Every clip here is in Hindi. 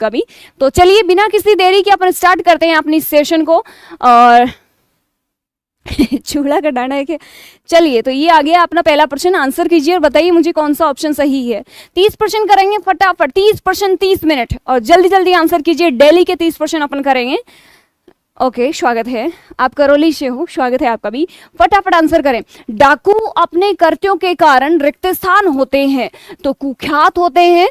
आपका भी। तो चलिए बिना किसी देरी के अपन स्टार्ट करते हैं अपनी सेशन को। और चूड़ा का डांडा है कि चलिए, तो ये आ गया अपना पहला प्रश्न। आंसर कीजिए और बताइए मुझे कौन सा ऑप्शन सही है। 30% करेंगे फटाफट, 30% 30 मिनट, और जल्दी जल्दी आंसर कीजिए। डेली के 30% अपन करेंगे। ओके, स्वागत है, आप करौली से हो, स्वागत है आपका भी। फटाफट आंसर करें। डाकू अपने कृत्यों के कारण रिक्त स्थान होते हैं, तो कुख्यात होते हैं,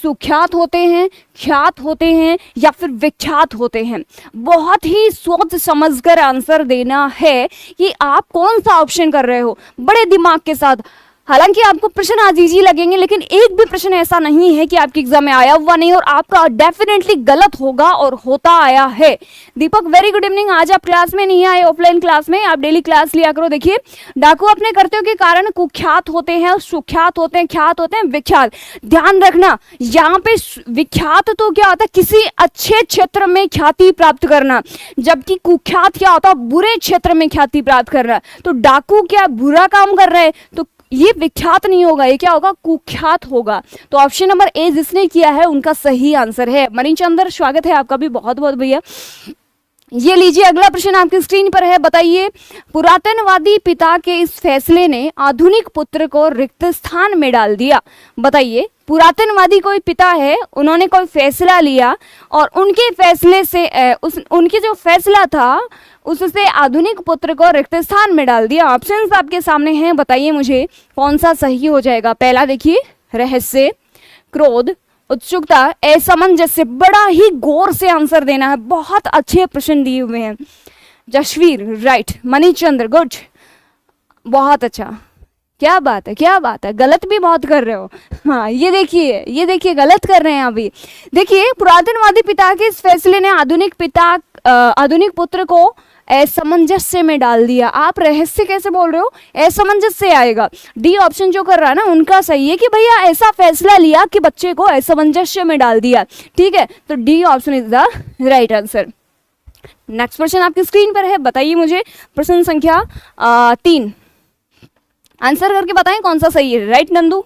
सुख्यात होते हैं, ख्यात होते हैं या फिर विख्यात होते हैं। बहुत ही सोच समझकर आंसर देना है कि आप कौन सा ऑप्शन कर रहे हो, बड़े दिमाग के साथ। हालांकि आपको प्रश्न आज इजी लगेंगे, लेकिन एक भी प्रश्न ऐसा नहीं है कि आपके एग्जाम में आया हुआ नहीं और आपका डेफिनेटली गलत होगा, और होता आया है। दीपक वेरी गुड इवनिंग। आज आप क्लास में नहीं आए, ऑफलाइन क्लास में, आप डेली क्लास लिया करो। देखिए, डाकू अपने कृत्यों के कारण कुख्यात होते हैं, सुख्यात होते हैं, ख्यात होते हैं, विख्यात। ध्यान रखना, यहाँ पे विख्यात तो क्या होता है, किसी अच्छे क्षेत्र में ख्याति प्राप्त करना, जबकि कुख्यात क्या होता है, बुरे क्षेत्र में ख्याति प्राप्त करना। तो डाकू क्या बुरा काम कर रहे हैं, तो ये विख्यात नहीं होगा, ये क्या होगा, कुख्यात होगा। तो ऑप्शन नंबर ए जिसने किया है उनका सही आंसर है। मणिचंद्र स्वागत है आपका भी बहुत बहुत भैया। ये लीजिए, अगला प्रश्न आपकी स्क्रीन पर है। बताइए, पुरातनवादी पिता के इस फैसले ने आधुनिक पुत्र को रिक्त स्थान में डाल दिया। बताइए, पुरातनवादी कोई पिता है, उन्होंने कोई फैसला लिया और उनके फैसले से उनके जो फैसला था उससे आधुनिक पुत्र को रिक्त स्थान में डाल दिया। ऑप्शंस आपके सामने हैं, बताइए मुझे कौन सा सही हो जाएगा। पहला देखिए, रहस्य, क्रोध, उत्सुकता, असमंजस्य। बड़ा ही गौर से आंसर देना है, बहुत अच्छे प्रश्न दिए हुए हैं। जशवीर राइट, मणिचंद्र गुड, बहुत अच्छा, क्या बात है, क्या बात है। गलत भी बहुत कर रहे हो, हाँ ये देखिए गलत कर रहे हैं अभी। देखिए, पुरातनवादी पिता के इस फैसले ने आधुनिक पुत्र को असमंजस्य में डाल दिया। आप रहस्य कैसे बोल रहे हो, असमंजस्य आएगा। डी ऑप्शन जो कर रहा है ना उनका सही है कि भैया ऐसा फैसला लिया कि बच्चे को असमंजस्य में डाल दिया। ठीक है, तो D option is the right answer. Next question आपकी स्क्रीन पर है। बताइए मुझे प्रश्न संख्या 3, आंसर करके बताएं कौन सा सही है। राइट नंदू,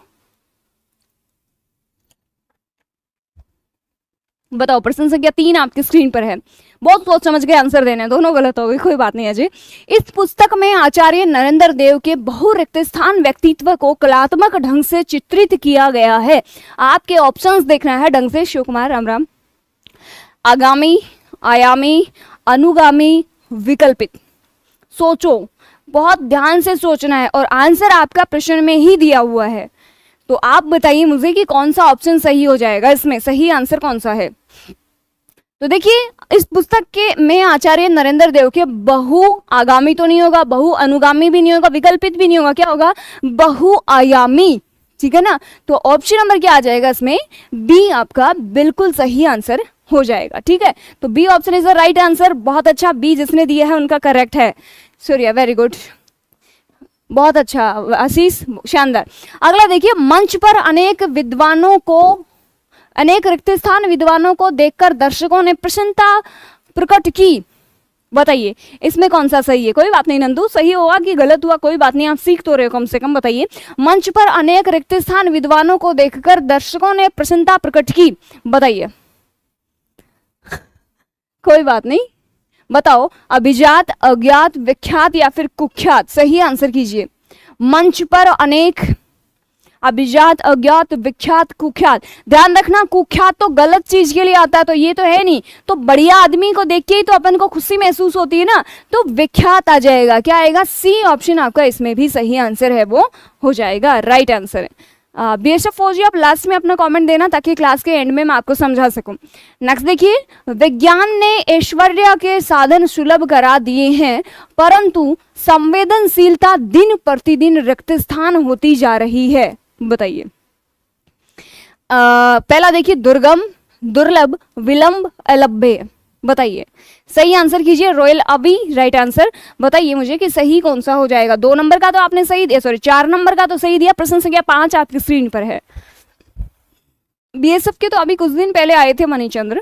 बताओ। प्रश्न संख्या 3 आपकी स्क्रीन पर है। बहुत सोच समझ के आंसर देने, दोनों गलत हो गए, कोई बात नहीं अजय। इस पुस्तक में आचार्य नरेंद्र देव के बहु रिक्त स्थान व्यक्तित्व को कलात्मक ढंग से चित्रित किया गया है। आपके ऑप्शंस देखना है ढंग से। शिव कुमार राम राम। आगामी, आयामी, अनुगामी, विकल्पित। सोचो, बहुत ध्यान से सोचना है, और आंसर आपका प्रश्न में ही दिया हुआ है। तो आप बताइए मुझे कि कौन सा ऑप्शन सही हो जाएगा, इसमें सही आंसर कौन सा है। तो देखिए, इस पुस्तक के में आचार्य नरेंद्र देव के बहु आगामी तो नहीं होगा, बहु अनुगामी भी नहीं होगा, विकल्पित भी नहीं होगा, क्या होगा, बहुआयामी। ठीक है ना, तो ऑप्शन नंबर क्या आ जाएगा इसमें, बी आपका बिल्कुल सही आंसर हो जाएगा। ठीक है, तो B option is the right answer. बहुत अच्छा, बी जिसने दिया है उनका करेक्ट है। सूर्या वेरी गुड, बहुत अच्छा। आशीष शानदार। अगला देखिए, मंच पर अनेक रिक्त स्थान विद्वानों को देखकर दर्शकों ने प्रसन्नता प्रकट की। बताइए इसमें कौन सा सही है। कोई बात नहीं नंदू, सही होगा कि गलत हुआ कोई बात नहीं, आप सीख तो रहे हो कम से कम। बताइए, मंच पर अनेक रिक्त स्थान विद्वानों को देखकर दर्शकों ने प्रसन्नता प्रकट की। बताइए, कोई बात नहीं, बताओ। अभिजात, अज्ञात, विख्यात या फिर कुख्यात, सही आंसर कीजिए। मंच पर अनेक, अभिजात, अज्ञात, विख्यात, कुख्यात। ध्यान रखना, कुख्यात तो गलत चीज के लिए आता है, तो ये तो है नहीं। तो बढ़िया आदमी को देख के ही तो अपन को खुशी महसूस होती है ना, तो विख्यात आ जाएगा। क्या आएगा, सी ऑप्शन आपका इसमें भी सही आंसर है, वो हो जाएगा राइट आंसर है। बीएसएफ फौजी, आप लास्ट में अपना कमेंट देना ताकि क्लास के एंड में मैं आपको समझा सकूं। नेक्स्ट देखिए, विज्ञान ने ऐश्वर्य के साधन सुलभ करा दिए हैं, परंतु संवेदनशीलता दिन प्रतिदिन रिक्त स्थान होती जा रही है। बताइए, पहला देखिए, दुर्गम, दुर्लभ, विलंब, अलभ्य। बताइए, सही आंसर कीजिए। रॉयल अभी राइट आंसर। बताइए मुझे कि सही कौन सा हो जाएगा। 2 नंबर का तो आपने सही दिया, सॉरी 4 नंबर का तो सही दिया। प्रश्न संख्या 5 आपकी स्क्रीन पर है। बीएसएफ के तो अभी कुछ दिन पहले आए थे मणिचंद्र।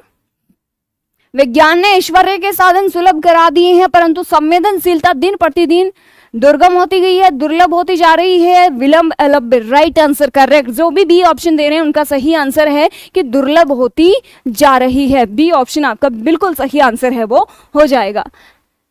विज्ञान ने ऐश्वर्य के साधन सुलभ करा दिए हैं, परंतु संवेदनशीलता दिन प्रतिदिन दुर्गम होती गई है, दुर्लभ होती जा रही है, विलंब अलभ्य। Right answer correct. जो भी बी ऑप्शन दे रहे हैं उनका सही आंसर है कि दुर्लभ होती जा रही है। बी ऑप्शन आपका बिल्कुल सही आंसर है, वो हो जाएगा।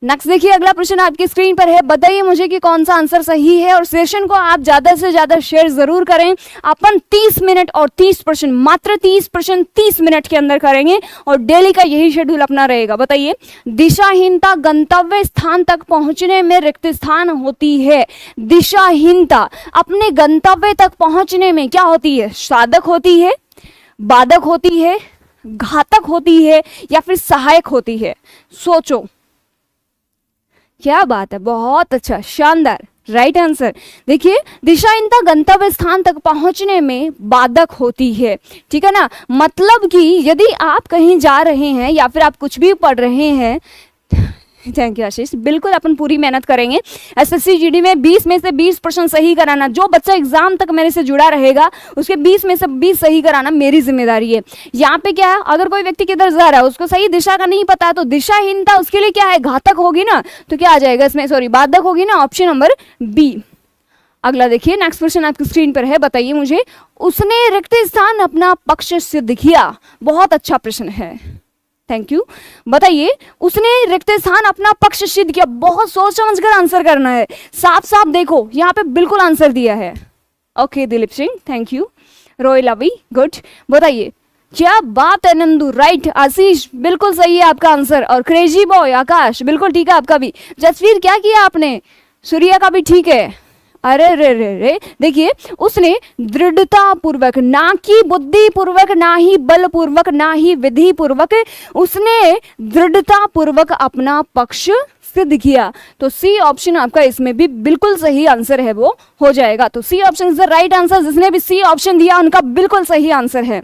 नेक्स्ट देखिए, अगला प्रश्न आपकी स्क्रीन पर है। बताइए मुझे कि कौन सा आंसर सही है, और सेशन को आप ज्यादा से ज्यादा शेयर जरूर करें। अपन 30 मिनट और 30 प्रश्न, मात्र 30 प्रश्न 30 मिनट के अंदर करेंगे, और डेली का यही शेड्यूल अपना रहेगा। बताइए, दिशाहीनता गंतव्य स्थान तक पहुंचने में रिक्त स्थान होती है। दिशाहीनता अपने गंतव्य तक पहुंचने में क्या होती है? साधक होती है, बाधक होती है, घातक होती है, या फिर सहायक होती है? सोचो। क्या बात है, बहुत अच्छा, शानदार। Right answer. देखिए, दिशाहीनता गंतव्य स्थान तक पहुंचने में बाधक होती है, ठीक है ना। मतलब कि यदि आप कहीं जा रहे हैं या फिर आप कुछ भी पढ़ रहे हैं, थैंक यू आशीष, बिल्कुल अपन पूरी मेहनत करेंगे। एसएससी जीडी में 20 में से 20 प्रश्न सही कराना। जो बच्चा एग्जाम तक मेरे से जुड़ा रहेगा उसके 20 में से 20 सही कराना मेरी जिम्मेदारी है। यहाँ पे क्या है, अगर कोई व्यक्ति किधर जा रहा है उसको सही दिशा का नहीं पता, तो दिशाहीनता उसके लिए क्या है? घातक होगी ना। तो क्या आ जाएगा इसमें? सॉरी, बाधक होगी ना, ऑप्शन नंबर बी। अगला देखिए, नेक्स्ट क्वेश्चन आपकी स्क्रीन पर है। बताइए मुझे, उसने रिक्त स्थान अपना पक्ष सिद्ध किया। बहुत अच्छा प्रश्न है, थैंक यू। बताइए, उसने रिक्त स्थान अपना पक्ष सिद्ध किया। बहुत सोच समझ कर आंसर करना है, साफ साफ देखो, यहाँ पे बिल्कुल आंसर दिया है। Okay Dilip Singh, thank you. Royal अभी, गुड। बताइए, क्या बात है नंदू, राइट। आशीष, बिल्कुल सही है आपका आंसर। और क्रेजी बॉय आकाश, बिल्कुल ठीक है आपका भी। जसवीर, क्या किया आपने? सूर्या का भी ठीक है। अरे रे रे रे, देखिए, उसने दृढ़ता पूर्वक, ना कि बुद्धि पूर्वक, ना ही बल पूर्वक, ना ही विधि पूर्वक, उसने दृढ़ता पूर्वक अपना पक्ष सिद्ध किया। तो सी ऑप्शन आपका इसमें भी बिल्कुल सही आंसर है, वो हो जाएगा। तो C option is the right answer. जिसने भी सी ऑप्शन दिया उनका बिल्कुल सही आंसर है।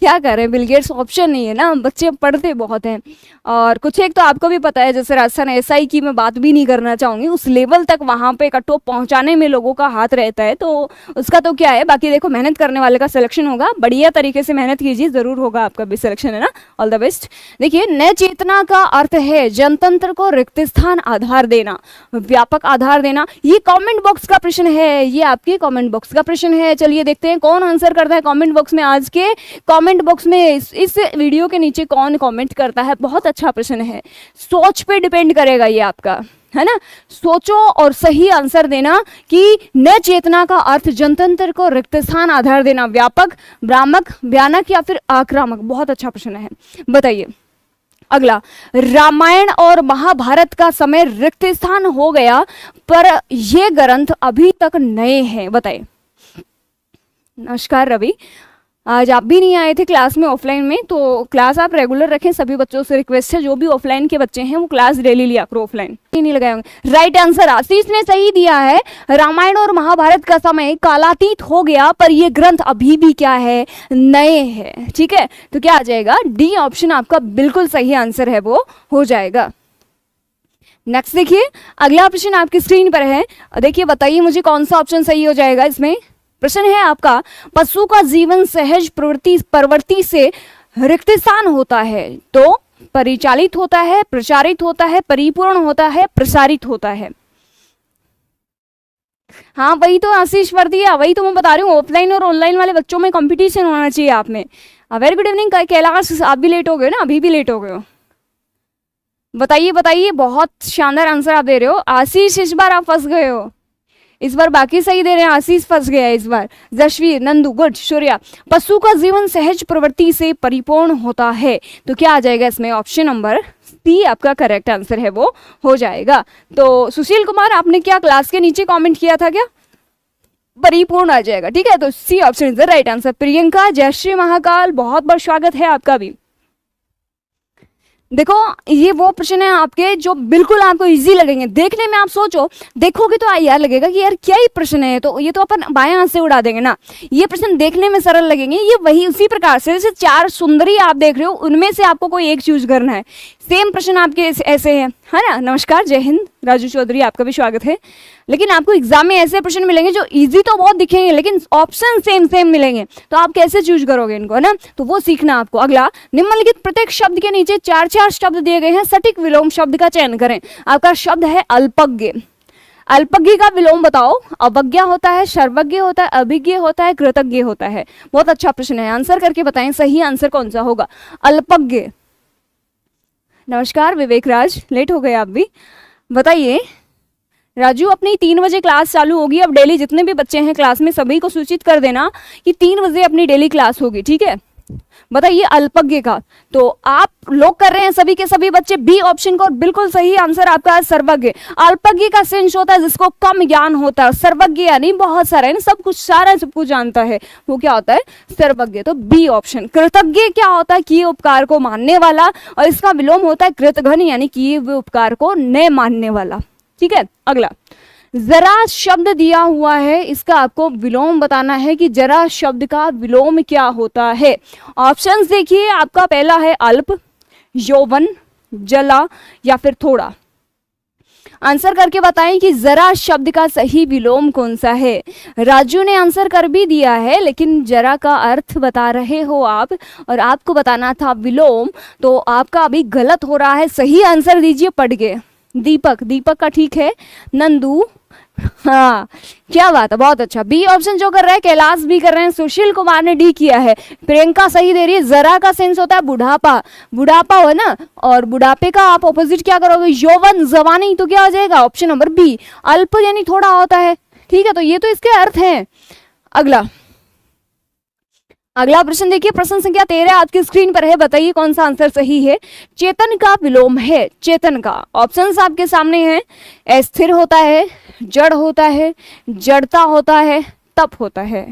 क्या करें, बिल गेट्स ऑप्शन नहीं है ना, बच्चे पढ़ते बहुत हैं। और कुछ एक तो आपको भी पता है, जैसे राजस्थान एसआई की मैं बात भी नहीं करना चाहूँगी, उस लेवल तक वहाँ पे कट ऑफ पहुँचाने में लोगों का हाथ रहता है, तो उसका तो क्या है। बाकी देखो, मेहनत करने वाले का सिलेक्शन होगा, बढ़िया तरीके से मेहनत कीजिए, ज़रूर होगा आपका भी सिलेक्शन, है ना। All the best. देखिए, नय चेतना का अर्थ है जनतंत्र को रिक्त स्थान आधार देना, व्यापक आधार देना। ये कॉमेंट बॉक्स का प्रश्न है, ये आपके कॉमेंट बॉक्स का प्रश्न है। चलिए देखते हैं कौन आंसर करता है कॉमेंट बॉक्स में। आज के कॉमेंट बॉक्स में इस वीडियो के नीचे कौन कमेंट करता है? बहुत अच्छा प्रश्न है, सोच पे डिपेंड करेगा ये आपका, है ना। सोचो और सही आंसर देना कि न चेतना का अर्थ जनतंत्र को रिक्त स्थान आधार देना, व्यापक, भ्रामक, भयानक या फिर आक्रामक। बहुत अच्छा प्रश्न है, बताइए। अगला, रामायण और महाभारत का समय रिक्त स्थान हो गया, पर ये ग्रंथ अभी तक नए हैं। बताइए। नमस्कार रवि, आज आप भी नहीं आए थे क्लास में ऑफलाइन में, तो क्लास आप रेगुलर रखें। सभी बच्चों से रिक्वेस्ट है, जो भी ऑफलाइन के बच्चे हैं वो क्लास डेली लिया करो, ऑफलाइन नहीं लगाए होंगे। राइट आंसर आशीष ने सही दिया है। रामायण और महाभारत का समय कालातीत हो गया, पर ये ग्रंथ अभी भी क्या है? नए हैं, ठीक है। तो क्या आ जाएगा? डी ऑप्शन आपका बिल्कुल सही आंसर है, वो हो जाएगा। नेक्स्ट देखिए, अगला प्रश्न आपकी स्क्रीन पर है। देखिए, बताइए मुझे कौन सा ऑप्शन सही हो जाएगा इसमें। प्रश्न है आपका, पशु का जीवन सहज प्रवृत्ति से रिक्त स्थान होता है, तो परिचालित होता है, प्रचारित होता है, परिपूर्ण होता है, प्रसारित होता है। हाँ, वही तो आशीष वर्दिया, वही तो मैं बता रही हूँ। ऑफलाइन और ऑनलाइन वाले बच्चों में कंपटीशन होना चाहिए आप में। वेरी गुड इवनिंग कैलाश, आप भी लेट हो गए ना, अभी भी लेट हो गए हो। बताइए बताइए, बहुत शानदार आंसर आप दे रहे हो। आशीष, इस बार आप फंस गए हो, इस बार बाकी सही दे रहे हैं, आशीष फंस गया इस बार। जशवीर, नंदू, गुड। सूर्या, पशु का जीवन सहज प्रवृत्ति से परिपूर्ण होता है, तो क्या आ जाएगा इसमें? ऑप्शन नंबर सी आपका करेक्ट आंसर है, वो हो जाएगा। तो सुशील कुमार, आपने क्या क्लास के नीचे कमेंट किया था क्या? परिपूर्ण आ जाएगा, ठीक है। तो C option is the right answer. Priyanka, जय श्री महाकाल, बहुत बहुत स्वागत है आपका भी। देखो, ये वो प्रश्न है आपके जो बिल्कुल आपको इजी लगेंगे देखने में। आप सोचो, देखोगे तो यार लगेगा कि यार क्या ही प्रश्न है, तो ये तो अपन बाएं हाथ से उड़ा देंगे ना। ये प्रश्न देखने में सरल लगेंगे, ये वही उसी प्रकार से जैसे 4 सुंदरी आप देख रहे हो, उनमें से आपको कोई एक चूज करना है। सेम प्रश्न आपके ऐसे हैं, है ना। नमस्कार, जय हिंद, राजू चौधरी, आपका भी स्वागत है। लेकिन आपको एग्जाम में ऐसे प्रश्न मिलेंगे जो इजी तो बहुत दिखेंगे लेकिन ऑप्शन सेम सेम मिलेंगे, तो आप कैसे चूज करोगे इनको, है ना। तो वो सीखना आपको। अगला, निम्नलिखित प्रत्येक शब्द के नीचे 4-4 शब्द दिए गए हैं, सटीक विलोम शब्द का चयन करें। आपका शब्द है अल्पज्ञ। अल्पज्ञ का विलोम बताओ। अवज्ञा होता है, सर्वज्ञ होता है, अभिज्ञ होता है, कृतज्ञ होता है। बहुत अच्छा प्रश्न है, आंसर करके बताएं सही आंसर कौन सा होगा। अल्पज्ञ। नमस्कार विवेक राज, लेट हो गए आप भी। बताइए राजू, अपनी 3 बजे क्लास चालू होगी। अब डेली जितने भी बच्चे हैं क्लास में सभी को सूचित कर देना कि 3 बजे अपनी डेली क्लास होगी, ठीक है। बताइए अल्पज्ञ का, तो आप लोग कर रहे हैं सभी के सभी बच्चे बी ऑप्शन को, और बिल्कुल सही आंसर आपका है सर्वज्ञ। अल्पज्ञ का सेंस होता है जिसको कम ज्ञान होता है, सर्वज्ञ यानी बहुत सारा है, सब कुछ सारा सब कुछ जानता है, वो क्या होता है, सर्वज्ञ। तो बी ऑप्शन। कृतज्ञ क्या होता है, किए उपकार को मानने वाला, और इसका विलोम होता है कृतघ्न यानी किए हुए उपकार को न मानने वाला, ठीक है। अगला, जरा शब्द दिया हुआ है, इसका आपको विलोम बताना है कि जरा शब्द का विलोम क्या होता है। ऑप्शंस देखिए, आपका पहला है अल्प, यौवन, जला या फिर थोड़ा। आंसर करके बताएं कि जरा शब्द का सही विलोम कौन सा है। राजू ने आंसर कर भी दिया है लेकिन जरा का अर्थ बता रहे हो आप, और आपको बताना था विलोम, तो आपका अभी गलत हो रहा है। सही आंसर दीजिए पढ़ के। दीपक, दीपक का ठीक है। नंदू, हाँ क्या बात है, बहुत अच्छा। बी ऑप्शन जो कर रहा है कैलाश भी कर रहे हैं, सुशील कुमार ने डी किया है, प्रियंका सही दे रही है। जरा का सेंस होता है बुढ़ापा, बुढ़ापा हो ना, और बुढ़ापे का आप ऑपोजिट क्या करोगे, यौवन, जवानी, तो क्या हो जाएगा ऑप्शन नंबर बी। अल्प यानी थोड़ा होता है, ठीक है, तो ये तो इसके अर्थ हैं। अगला, अगला प्रश्न देखिए, प्रश्न संख्या 13 आपकी स्क्रीन पर है। बताइए कौन सा आंसर सही है। चेतन का विलोम है, चेतन का। ऑप्शंस आपके सामने हैं, अस्थिर होता है, जड़ होता है, जड़ता होता है, तप होता है।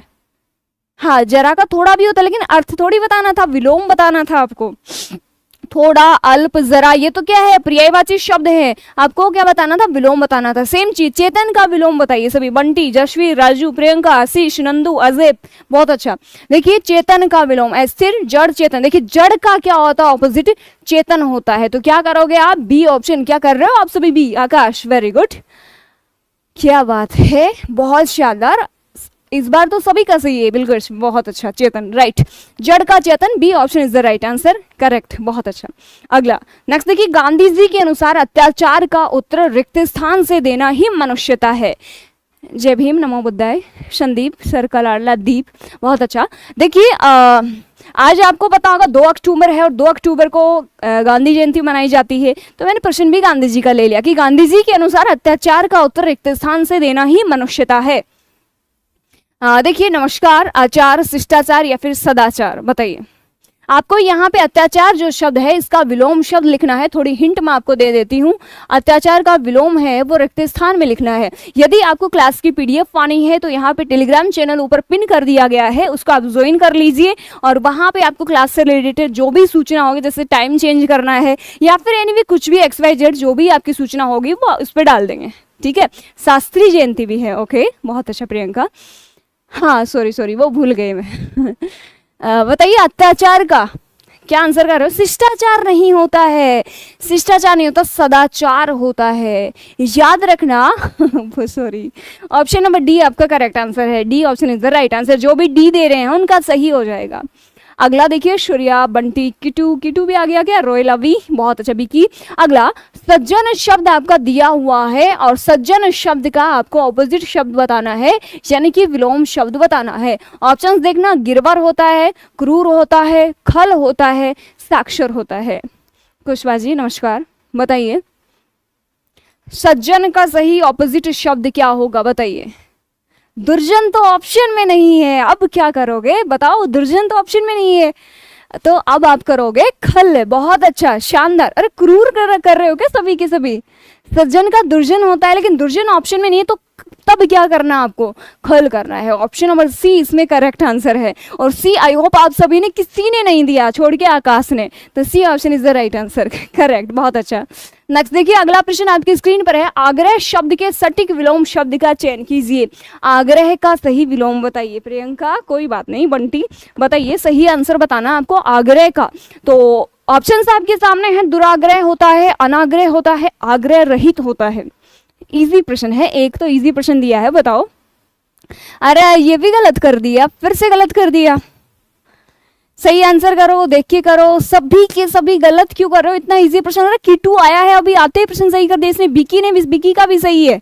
हाँ, जरा का थोड़ा भी होता है लेकिन अर्थ थोड़ी बताना था, विलोम बताना था आपको। थोड़ा, अल्प, जरा, ये तो क्या है, पर्यायवाची शब्द है, आपको क्या बताना था, विलोम बताना था। सेम चीज, चेतन का विलोम बताइए सभी। बंटी, जशवी, राजू, प्रियंका, आशीष, नंदू, अजय, बहुत अच्छा। देखिए चेतन का विलोम अस्थिर, जड़, चेतन। देखिए जड़ का क्या होता है ऑपोजिट, चेतन होता है, तो क्या करोगे आप, बी ऑप्शन। क्या कर रहे हो आप सभी, बी। आकाश, वेरी गुड, क्या बात है, बहुत शानदार, इस बार तो सभी का सही है, बिल्कुल बहुत अच्छा। चेतन, राइट, जड़ का चेतन, B option is the right answer, correct, बहुत अच्छा। अगला, नेक्स्ट देखिए, गांधी जी के अनुसार अत्याचार का उत्तर रिक्त स्थान से देना ही मनुष्यता है। जय भीम, नमो बुद्धाय, संदीप सर का लाडला दीप, बहुत अच्छा। देखिए आज आपको पता होगा 2 अक्टूबर है और 2 अक्टूबर को गांधी जयंती मनाई जाती है, तो मैंने प्रश्न भी गांधी जी का ले लिया कि गांधी जी के अनुसार अत्याचार का उत्तर रिक्त स्थान से देना ही मनुष्यता है। देखिए, नमस्कार, आचार, शिष्टाचार या फिर सदाचार, बताइए। आपको यहाँ पे अत्याचार जो शब्द है इसका विलोम शब्द लिखना है। थोड़ी हिंट मैं आपको दे देती हूँ, अत्याचार का विलोम है वो रिक्त स्थान में लिखना है। यदि आपको क्लास की पीडीएफ पानी है तो यहाँ पे टेलीग्राम चैनल ऊपर पिन कर दिया गया है, उसको आप ज्वाइन कर लीजिए, और वहाँ पे आपको क्लास से रिलेटेड जो भी सूचना होगी, जैसे टाइम चेंज करना है या फिर एनीवे कुछ भी XYZ जो भी आपकी सूचना होगी वो उस पर डाल देंगे, ठीक है। शास्त्री जयंती भी है, ओके, बहुत अच्छा प्रियंका, हाँ सॉरी वो भूल गए मैं। बताइए अत्याचार का क्या आंसर कर रहे हो। शिष्टाचार नहीं होता है, शिष्टाचार नहीं होता, सदाचार होता है, याद रखना। सॉरी, ऑप्शन नंबर डी आपका करेक्ट आंसर है। D option is the right answer. जो भी डी दे रहे हैं उनका सही हो जाएगा। अगला देखिए, सूर्या, बंटी, किटू भी आ गया क्या, रोयल अभी, बहुत अच्छा बिकी। अगला, सज्जन शब्द आपका दिया हुआ है और सज्जन शब्द का आपको ऑपोजिट शब्द बताना है, यानी कि विलोम शब्द बताना है। ऑप्शंस देखना, गिरवर होता है, क्रूर होता है, खल होता है, साक्षर होता है। कुशवाहा जी नमस्कार, बताइए सज्जन का सही ऑपोजिट शब्द क्या होगा, बताइए। दुर्जन तो ऑप्शन में नहीं है, अब क्या करोगे बताओ, दुर्जन तो ऑप्शन में नहीं है, तो अब आप करोगे खल, बहुत अच्छा, शानदार। अरे क्रूर कर रहे हो क्या सभी के सभी। सज्जन का दुर्जन होता है लेकिन दुर्जन ऑप्शन में नहीं है, तो तब क्या करना आपको, खल करना है। ऑप्शन नंबर सी इसमें करेक्ट आंसर है, और सी आई होप आप सभी ने, किसी ने नहीं दिया छोड़ के आकाश ने, तो C option is the right answer, correct, बहुत अच्छा। नेक्स्ट देखिए, अगला प्रश्न आपकी स्क्रीन पर है। आग्रह शब्द के सटीक विलोम शब्द का चयन कीजिए। आग्रह का सही विलोम बताइए। प्रियंका कोई बात नहीं, बंटी बताइए, सही आंसर बताना आपको आग्रह का। तो ऑप्शंस आपके सामने हैं, दुराग्रह होता है, अनाग्रह होता है, आग्रह रहित होता है। इजी प्रश्न है, एक तो इजी प्रश्न दिया है, बताओ। अरे ये भी गलत कर दिया, फिर से गलत कर दिया। सही आंसर करो, देख के करो, सभी के सभी गलत क्यों कर रहे हो? इतना इजी प्रश्न। अरे कीटू आया है अभी, आते ही प्रश्न सही कर दिया इसने। बिकी ने भी, बिकी का भी सही है।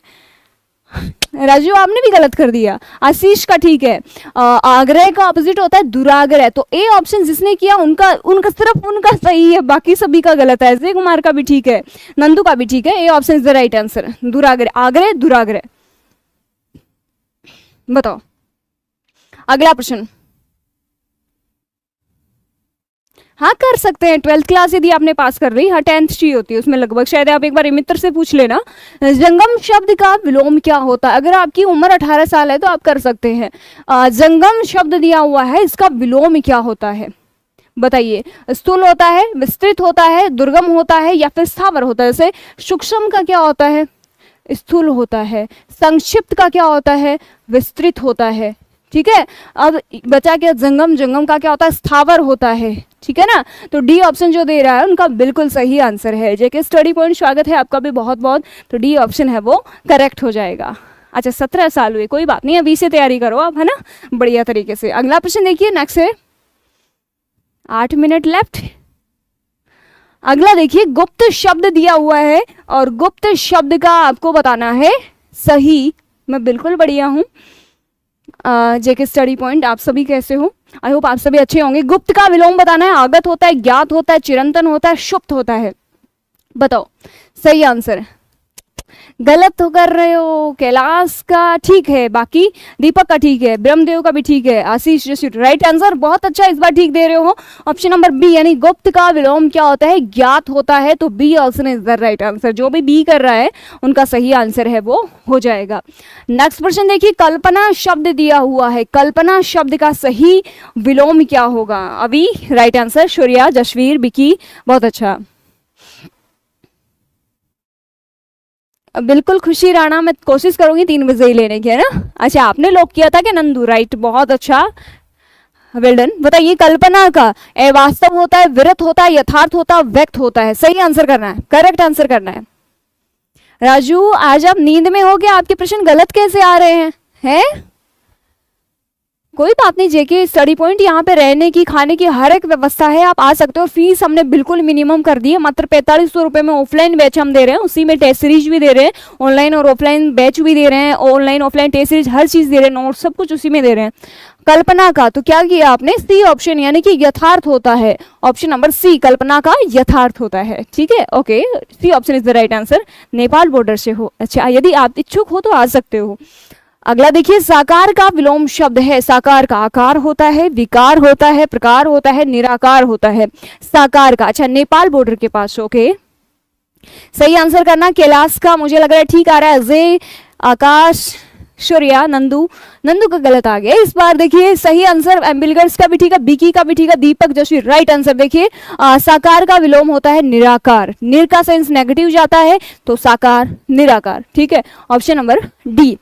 राजू आपने भी गलत कर दिया। आशीष का ठीक है। आग्रह का ऑपोजिट होता है दुराग्रह, तो ए ऑप्शन जिसने किया उनका उनका सिर्फ उनका सही है, बाकी सभी का गलत है। अजय कुमार का भी ठीक है, नंदू का भी ठीक है। A option is the right answer. दुराग्रह, आग्रह, दुराग्रह। बताओ अगला प्रश्न। हाँ कर सकते हैं, 12th क्लास यदि आपने पास कर रही, हाँ 10th चाहिए होती है उसमें लगभग, शायद आप एक बार मित्र से पूछ लेना। जंगम शब्द का विलोम क्या होता है? अगर आपकी उम्र 18 साल है तो आप कर सकते हैं। जंगम शब्द दिया हुआ है, इसका विलोम क्या होता है बताइए। स्थूल होता है, विस्तृत होता है, दुर्गम होता है, या फिर स्थावर होता है। जैसे सूक्ष्म का क्या होता है? स्थूल होता है। संक्षिप्त का क्या होता है? विस्तृत होता है। ठीक है, अब बचा क्या? जंगम, जंगम का क्या होता है? स्थावर होता है। ठीक है ना, तो डी ऑप्शन जो दे रहा है उनका बिल्कुल सही आंसर है। जेके स्टडी पॉइंट स्वागत है आपका भी बहुत बहुत। तो डी ऑप्शन है वो करेक्ट हो जाएगा। अच्छा 17 साल हुए, कोई बात नहीं, अभी से तैयारी करो आप, है ना, बढ़िया तरीके से। अगला प्रश्न देखिए, नेक्स्ट है, 8 मिनट लेफ्ट। अगला देखिए, गुप्त शब्द दिया हुआ है और गुप्त शब्द का आपको बताना है सही। मैं बिल्कुल बढ़िया हूँ। जेके स्टडी पॉइंट, आप सभी कैसे हो? आई होप आप सभी अच्छे होंगे। गुप्त का विलोम बताना है। आगत होता है, ज्ञात होता है, चिरंतन होता है, सुप्त होता है। बताओ सही आंसर। गलत तो कर रहे हो। कैलाश का ठीक है, बाकी दीपक का ठीक है, ब्रह्मदेव का भी ठीक है, आशीष जसुट राइट आंसर, बहुत अच्छा, इस बार ठीक दे रहे हो। ऑप्शन नंबर बी, यानी गुप्त का विलोम क्या होता है? ज्ञात होता है। तो B option is the right answer. जो भी बी कर रहा है उनका सही आंसर है वो हो जाएगा। नेक्स्ट प्रश्न देखिए, कल्पना शब्द दिया हुआ है, कल्पना शब्द का सही विलोम क्या होगा? अभी राइट आंसर, शौर्या, जसवीर, बिकी, बहुत अच्छा। बिल्कुल खुशी राणा, मैं कोशिश करूंगी 3 बजे ही लेने की, है ना। अच्छा आपने लॉक किया था कि नंदू? राइट, बहुत अच्छा, वेल डन। बताइए कल्पना का वास्तव होता है, विरत होता है, यथार्थ होता है, व्यक्त होता है। सही आंसर करना है, करेक्ट आंसर करना है। राजू आज आप नींद में हो गया, आपके प्रश्न गलत कैसे आ रहे हैं? कोई बात नहीं, जेके स्टडी पॉइंट यहाँ पे रहने की, खाने की हर एक व्यवस्था है, आप आ सकते हो। फीस हमने बिल्कुल मिनिमम कर दी है, मात्र 4500 रुपए में ऑफलाइन बैच हम दे रहे हैं, उसी में टेस्ट सीरीज भी दे रहे हैं, ऑनलाइन और ऑफलाइन बैच भी दे रहे हैं, ऑनलाइन ऑफलाइन टेस्ट सीरीज हर चीज दे रहे हैं, नोट सब कुछ उसी में दे रहे हैं। कल्पना का तो क्या किया आपने? सी ऑप्शन, यानी कि यथार्थ होता है। ऑप्शन नंबर सी, कल्पना का यथार्थ होता है। ठीक है, okay, C option is the right answer. Nepal border से हो, अच्छा, यदि आप इच्छुक हो तो आ सकते हो। अगला देखिए, साकार का विलोम शब्द है। साकार का आकार होता है, विकार होता है, प्रकार होता है, निराकार होता है। साकार का, अच्छा नेपाल बॉर्डर के पास, ओके, सही आंसर करना। कैलाश का मुझे लग रहा है ठीक आ रहा है। अजय, आकाश, शौर्या, नंदू, नंदू का गलत आ गया इस बार। देखिए सही आंसर एम्बिलगर्स का भी ठीक है, बीकी का भी ठीक है, दीपक, जसवीर राइट आंसर। देखिए साकार का विलोम होता है निराकार। निर का सेंस नेगेटिव जाता है, तो साकार, निराकार। ठीक है, ऑप्शन नंबर डी।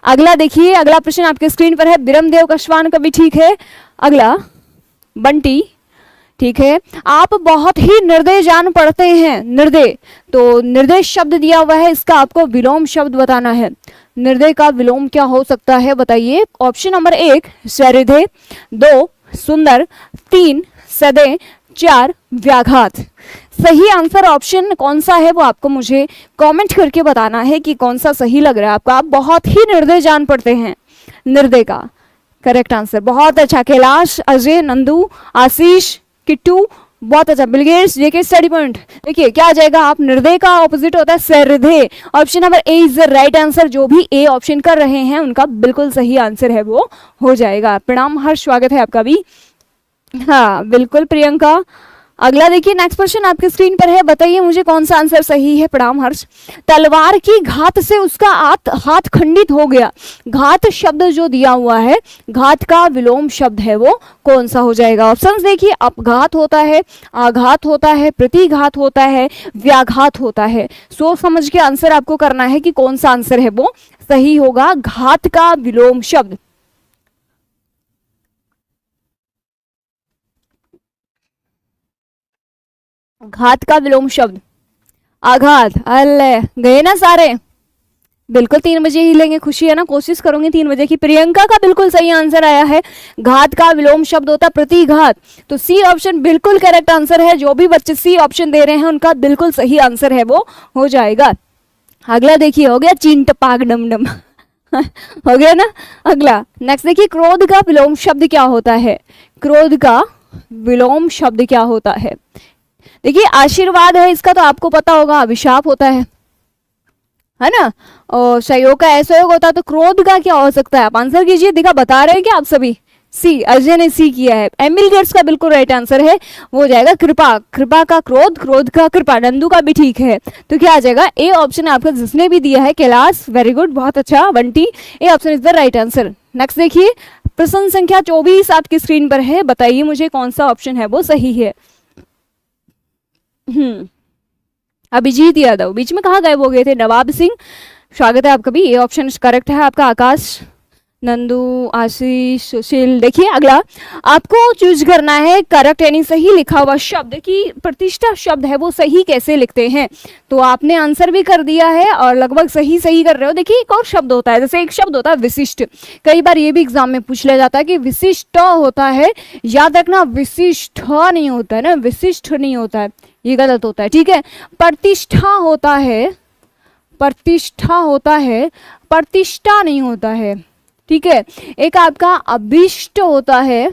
अगला देखिए, अगला प्रश्न आपके स्क्रीन पर है, ब्रह्मदेव का श्वान का भी ठीक है। अगला बंटी, ठीक है, आप बहुत ही निर्दय जान पढ़ते हैं। निर्दय, तो निर्दय शब्द दिया हुआ है, इसका आपको विलोम शब्द बताना है। निर्दय का विलोम क्या हो सकता है बताइए। ऑप्शन नंबर 1 स्वहृदय, 2 सुंदर, 3 सदय, 4 व्याघात। सही आंसर ऑप्शन कौन सा है वो आपको मुझे कमेंट करके बताना है कि कौन सा सही लग रहा है आपको। आप बहुत ही निर्दय जान पढ़ते हैं, निर्दय का करेक्ट आंसर, बहुत अच्छा। कैलाश, अजय, नंदू, आशीष, किट्टू, बहुत अच्छा। बिलगेट्स, जेके स्टडी पॉइंट, देखिए क्या आ जाएगा आप, निर्दय का ऑपोजिट होता है सहृदय। Option number A is the right answer. जो भी ए ऑप्शन कर रहे हैं उनका बिल्कुल सही आंसर है वो हो जाएगा। प्रणाम हर्ष, स्वागत है आपका भी। हाँ बिल्कुल प्रियंका। अगला देखिए, नेक्स्ट क्वेश्चन आपके स्क्रीन पर है, बताइए मुझे कौन सा आंसर सही है। प्रणाम हर्ष। तलवार की घात से उसका हाथ खंडित हो गया। घात शब्द जो दिया हुआ है, घात का विलोम शब्द है वो कौन सा हो जाएगा। ऑप्शंस देखिए, अपघात होता है, आघात होता है, प्रतिघात होता है, व्याघात होता है। सोच समझ के आंसर आपको करना है कि कौन सा आंसर है वो सही होगा। घात का विलोम शब्द, घात का विलोम शब्द आघात। अल्ले गए ना सारे, बिल्कुल 3 बजे ही लेंगे, खुशी है ना, कोशिश करूंगी 3 बजे की। प्रियंका का बिल्कुल सही आंसर आया है, घात का विलोम शब्द होता है प्रतिघात। तो सी ऑप्शन बिल्कुल करेक्ट आंसर है। जो भी बच्चे सी ऑप्शन दे रहे हैं उनका बिल्कुल सही आंसर है वो हो जाएगा। अगला देखिए, हो गया चीन टपाक डम डम हो गया ना। अगला नेक्स्ट देखिए, क्रोध का विलोम शब्द क्या होता है? क्रोध का विलोम शब्द क्या होता है? देखिए आशीर्वाद है इसका, तो आपको पता होगा, अभिशाप होता है ना। और सहयोग का असहयोग होता है, तो क्रोध का क्या हो सकता है? आप आंसर कीजिए। देखा बता रहे हैं क्या आप सभी? सी, अजय ने सी किया है। एमिल गेट्स का बिल्कुल राइट आंसर है, वो हो जाएगा कृपा। कृपा का क्रोध, क्रोध का कृपा। नंदू का भी ठीक है, तो क्या आ जाएगा? ए ऑप्शन आपका जिसने भी दिया है, कैलाश वेरी गुड, बहुत अच्छा बंटी, ए option is the right answer. Next देखिए, प्रश्न संख्या 24 आपकी स्क्रीन पर है, बताइए मुझे कौन सा ऑप्शन है वो सही है। अभिजीत यादव बीच में कहाँ गायब हो गए थे? नवाब सिंह, स्वागत है आपका भी, ये ऑप्शन करेक्ट है आपका। आकाश, नंदू, आशीष, सुशील। देखिए अगला आपको चूज करना है करेक्ट यानी सही लिखा हुआ शब्द की प्रतिष्ठा शब्द है वो सही कैसे लिखते हैं। तो आपने आंसर भी कर दिया है और लगभग सही सही कर रहे हो। देखिए एक और शब्द होता है, जैसे एक शब्द होता है विशिष्ट, कई बार ये भी एग्जाम में पूछ लिया जाता है कि विशिष्ट होता है, याद रखना विशिष्ट नहीं होता है ना, विशिष्ट नहीं होता है, ये गलत होता है, ठीक है। प्रतिष्ठा होता है, प्रतिष्ठा होता है, प्रतिष्ठा नहीं होता है, ठीक है। एक आपका अभिष्ट होता है,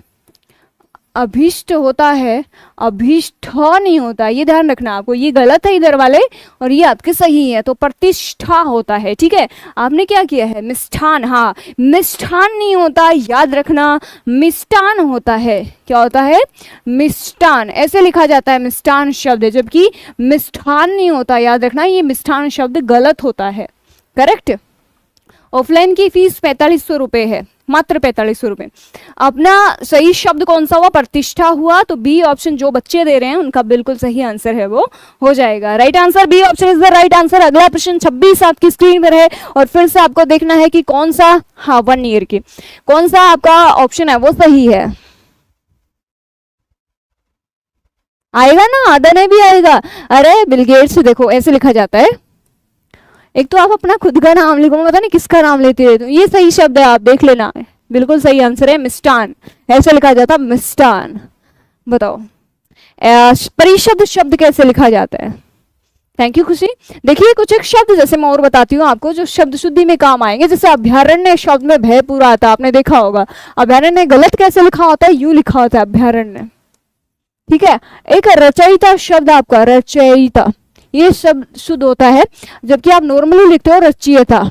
अभिष्ट होता है, अभिष्ट नहीं होता, ये ध्यान रखना आपको, ये गलत है इधर वाले और ये आपके सही है। तो प्रतिष्ठा होता है, ठीक है। आपने क्या किया है? मिष्ठान, हाँ मिष्ठान नहीं होता, याद रखना मिष्टान होता है। क्या होता है? मिष्टान, ऐसे लिखा जाता है मिष्टान शब्द, जबकि मिष्ठान नहीं होता, याद रखना ये मिष्ठान शब्द गलत होता है। करेक्ट। ऑफलाइन की फीस 4500 रुपये है, मात्र 4500 रुपये। अपना सही शब्द कौन सा हुआ? प्रतिष्ठा हुआ, तो बी ऑप्शन जो बच्चे दे रहे हैं उनका बिल्कुल सही आंसर है वो हो जाएगा। Right answer B option is the right answer. अगला प्रश्न 26 आपकी स्क्रीन पर है और फिर से आपको देखना है कि कौन सा, हाँ 1 ईयर की, कौन सा आपका ऑप्शन है वो सही है। आएगा ना, आधा नहीं भी आएगा। अरे बिल गेट्स देखो ऐसे लिखा जाता है, एक तो आप अपना खुद का नाम लिखो, पता नहीं किसका नाम लेते हैं, तो ये सही शब्द है, आप देख लेना, बिल्कुल सही आंसर है मिष्टान, ऐसे लिखा जाता मिष्टान। बताओ परिशब्द शब्द कैसे लिखा जाता है? थैंक यू खुशी। देखिए कुछ एक शब्द जैसे मैं और बताती हूँ आपको जो शब्द शुद्धि में काम आएंगे, जैसे अभ्यारण्य शब्द में भय पूरा आता है, आपने देखा होगा। अभ्यारण्य गलत कैसे लिखा होता है? यूं लिखा होता है अभ्यारण्य, ठीक है। एक रचयिता शब्द आपका, रचयिता, ये शब्द शुद्ध होता है, जबकि आप नॉर्मली लिखते हो रचयिता,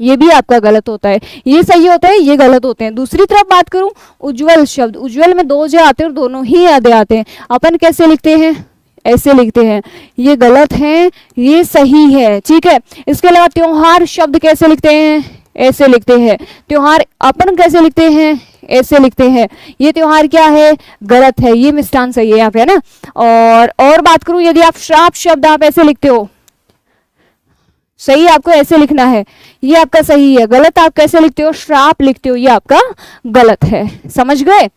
ये भी आपका गलत होता है। ये सही होता है, ये गलत होते हैं। दूसरी तरफ बात करूं, उज्जवल शब्द, उज्जवल में 2 जे आते हैं और दोनों ही यादें आते हैं, अपन कैसे लिखते हैं? ऐसे लिखते हैं, ये गलत है, ये सही है, ठीक है। इसके अलावा त्योहार शब्द कैसे लिखते हैं? ऐसे लिखते हैं। त्योहार अपन कैसे लिखते हैं? ऐसे लिखते हैं। ये त्योहार क्या है? गलत है, ये मिष्टान सही है यहाँ पे, है ना। और बात करूं, यदि आप श्राप शब्द आप ऐसे लिखते हो, सही आपको ऐसे लिखना है, ये आपका सही है। गलत आप कैसे लिखते हो? श्राप लिखते हो, ये आपका गलत है। समझ गए?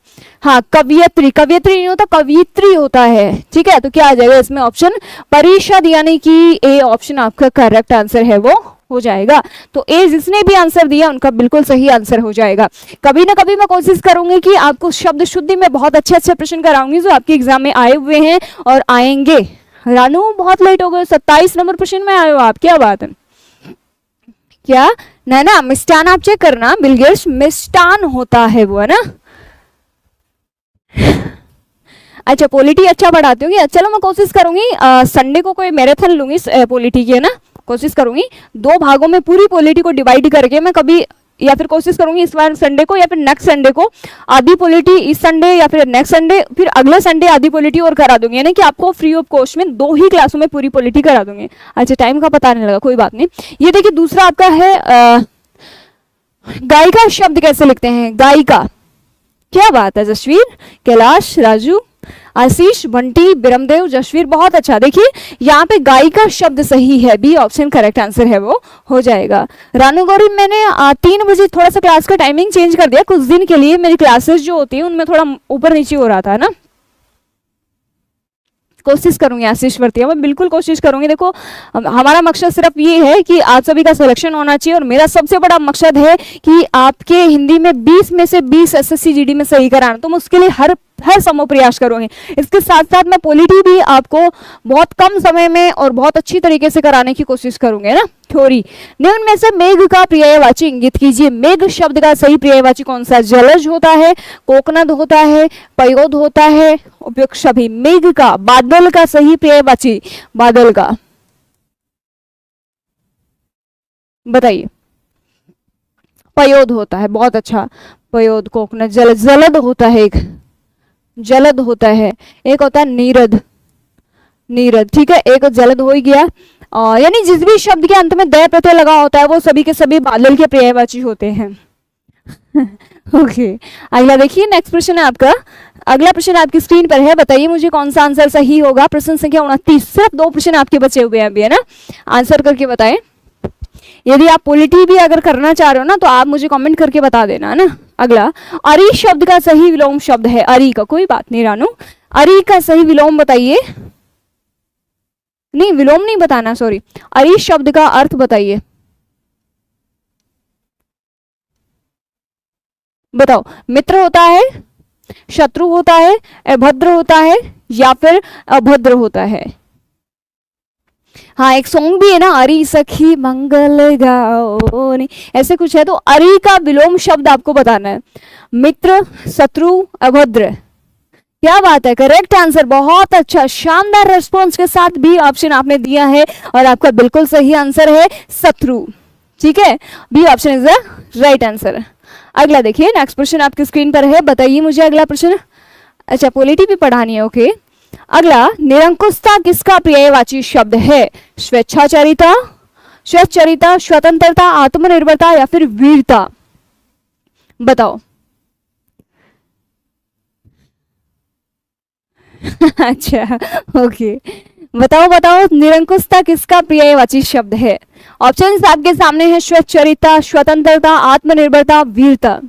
हाँ कवियत्री, कवियत्री नहीं होता, कवियत्री होता है, ठीक है। तो क्या आ जाएगा इसमें? ऑप्शन परिषद, यानी कि ए ऑप्शन आपका करेक्ट आंसर है वो हो जाएगा। तो ए जिसने भी आंसर दिया उनका बिल्कुल सही आंसर हो जाएगा। कभी ना कभी मैं कोशिश करूंगी कि आपको शब्द शुद्धि में बहुत अच्छे अच्छे प्रश्न कराऊंगी जो आपके एग्जाम में आए हुए हैं और आएंगे। रानू बहुत लेट हो गए, 27 नंबर प्रश्न में आए हो आप, क्या बात है? क्या ना मिष्टान आप चेक करना, बिल गेट्स मिष्टान होता है वो, है ना। अच्छा पॉलिटी अच्छा पढ़ाते होगी। चलो मैं कोशिश करूंगी संडे को कोई मैराथन लूंगी पॉलिटी की, है ना। कोशिश करूंगी 2 भागों में पूरी पॉलिटी को डिवाइड करके मैं कभी, या फिर कोशिश करूंगी इस बार संडे को या फिर नेक्स्ट संडे को आधी पॉलिटी इस संडे या फिर नेक्स्ट संडे, फिर अगले संडे आधी पॉलिटी और करा दूंगी, यानी कि आपको फ्री ऑफ कॉस्ट में 2 ही क्लासों में पूरी पॉलिटी करा दूंगी। अच्छा टाइम का पता नहीं लगा, कोई बात नहीं। ये देखिए दूसरा आपका है गायिका शब्द कैसे लिखते हैं? गायिका, क्या बात है जसवीर, कैलाश, राजू, आशीष, बंटी, बिरमदेव, जसवीर, बहुत अच्छा। देखिए यहाँ पे गायिका शब्द सही है, बी ऑप्शन करेक्ट आंसर है वो हो जाएगा। रानू गौरी, मैंने 3 बजे थोड़ा सा क्लास का टाइमिंग चेंज कर दिया, कुछ दिन के लिए मेरी क्लासेस जो होती है उनमें थोड़ा ऊपर नीचे हो रहा था ना। कोशिश करूंगी आशीष वर्तिया, मैं बिल्कुल कोशिश करूंगी। देखो हमारा मकसद सिर्फ ये है कि आप सभी का सिलेक्शन होना चाहिए, और मेरा सबसे बड़ा मकसद है कि आपके हिंदी में 20 में से 20 एसएससी जीडी में सही कराना, तो मैं उसके लिए हर संभव प्रयास करूंगी। इसके साथ साथ मैं पॉलिटी भी आपको बहुत कम समय में और बहुत अच्छी तरीके से कराने की कोशिश करूंगी, है ना। थ्योरी, निम्न में से मेघ का पर्यायवाची इंगित कीजिए। मेघ शब्द का सही पर्यायवाची कौन सा? जलज होता है, कोकनद होता है, पयोद होता है, उपयुक्त सभी। मेघ का, बादल का सही पर्यायवाची, बादल का बताइए। पयोद होता है, बहुत अच्छा, पयोद, कोकनद, जलद, जलद होता है, एक जलद होता है, एक होता है नीरद, नीरद, ठीक है, एक जलद हो ही गया। यानी जिस भी शब्द के अंत में दय प्रत्यय लगा होता है वो सभी के सभी बादल के पर्यायवाची होते हैं। ओके, अगला देखिए, नेक्स्ट प्रश्न है आपका। अगला प्रश्न आपकी स्क्रीन पर है, बताइए मुझे कौन सा आंसर सही होगा। प्रश्न संख्या 29, सिर्फ 2 प्रश्न आपके बचे हुए हैं अभी, है ना, आंसर करके बताएं। यदि आप पॉलिटी भी अगर करना चाह रहे हो ना तो आप मुझे कमेंट करके बता देना, है ना। अगला, अरी शब्द का सही विलोम शब्द है। अरी का, कोई बात नहीं रानू, अरी का सही विलोम बताइए। नहीं, विलोम नहीं बताना, सॉरी, अरी शब्द का अर्थ बताइए, बताओ। मित्र होता है, शत्रु होता है, अभद्र होता है, या फिर अभद्र होता है। हाँ, एक सॉन्ग भी है ना, अरी सखी मंगल गाओ नी, ऐसे कुछ है। तो अरी का विलोम शब्द आपको बताना है। मित्र, शत्रु, अभद्र। क्या बात है, करेक्ट आंसर, बहुत अच्छा, शानदार रिस्पॉन्स के साथ बी ऑप्शन आपने दिया है, और आपका बिल्कुल सही आंसर है शत्रु, ठीक है, B option is the right answer. अगला देखिए, नेक्स्ट प्रश्न आपकी स्क्रीन पर है, बताइए मुझे अगला प्रश्न। अच्छा, पॉलिटी भी पढ़ानी है, ओके। अगला, निरंकुशता किसका पर्यायवाची शब्द है? स्वेच्छाचारिता, स्वचरिता, स्वतंत्रता, आत्मनिर्भरता, या फिर वीरता, बताओ। अच्छा, ओके, बताओ बताओ, निरंकुशता किसका पर्यायवाची शब्द है? ऑप्शंस आपके सामने है, स्वचरिता, स्वतंत्रता, आत्मनिर्भरता, वीरता।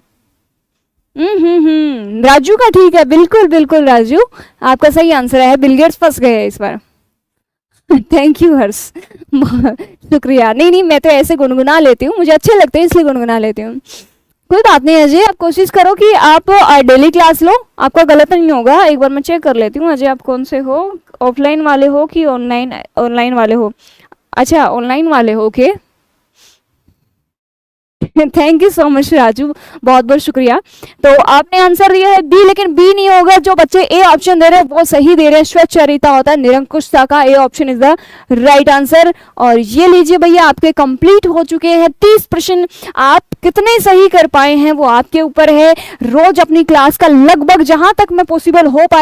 राजू का ठीक है, बिल्कुल बिल्कुल राजू, आपका सही आंसर है। बिल गेट्स फंस गए इस बार। थैंक यू हर्ष, शुक्रिया। नहीं नहीं, मैं तो ऐसे गुनगुना लेती हूँ, मुझे अच्छे लगते हैं इसलिए गुनगुना लेती हूँ। कोई बात नहीं अजय, आप कोशिश करो कि आप डेली क्लास लो, आपका गलत नहीं होगा। एक बार मैं चेक कर लेती हूँ। अजय, आप कौन से हो, ऑफलाइन वाले हो कि ऑनलाइन वाले हो? अच्छा, ऑनलाइन वाले हो, okay. Thank you so much Raju, बहुत बहुत शुक्रिया। तो आपने आंसर दिया है बी, लेकिन बी नहीं होगा। जो बच्चे ए ऑप्शन दे रहे हैं वो सही दे रहे हैं, स्वचरिता होता है निरंकुशता का, ए option is the right answer. और ये लीजिए भैया, आपके कंप्लीट हो चुके हैं 30 प्रश्न। आप कितने सही कर पाए हैं वो आपके ऊपर है। रोज अपनी क्लास का लगभग जहां तक मैं पॉसिबल हो पाए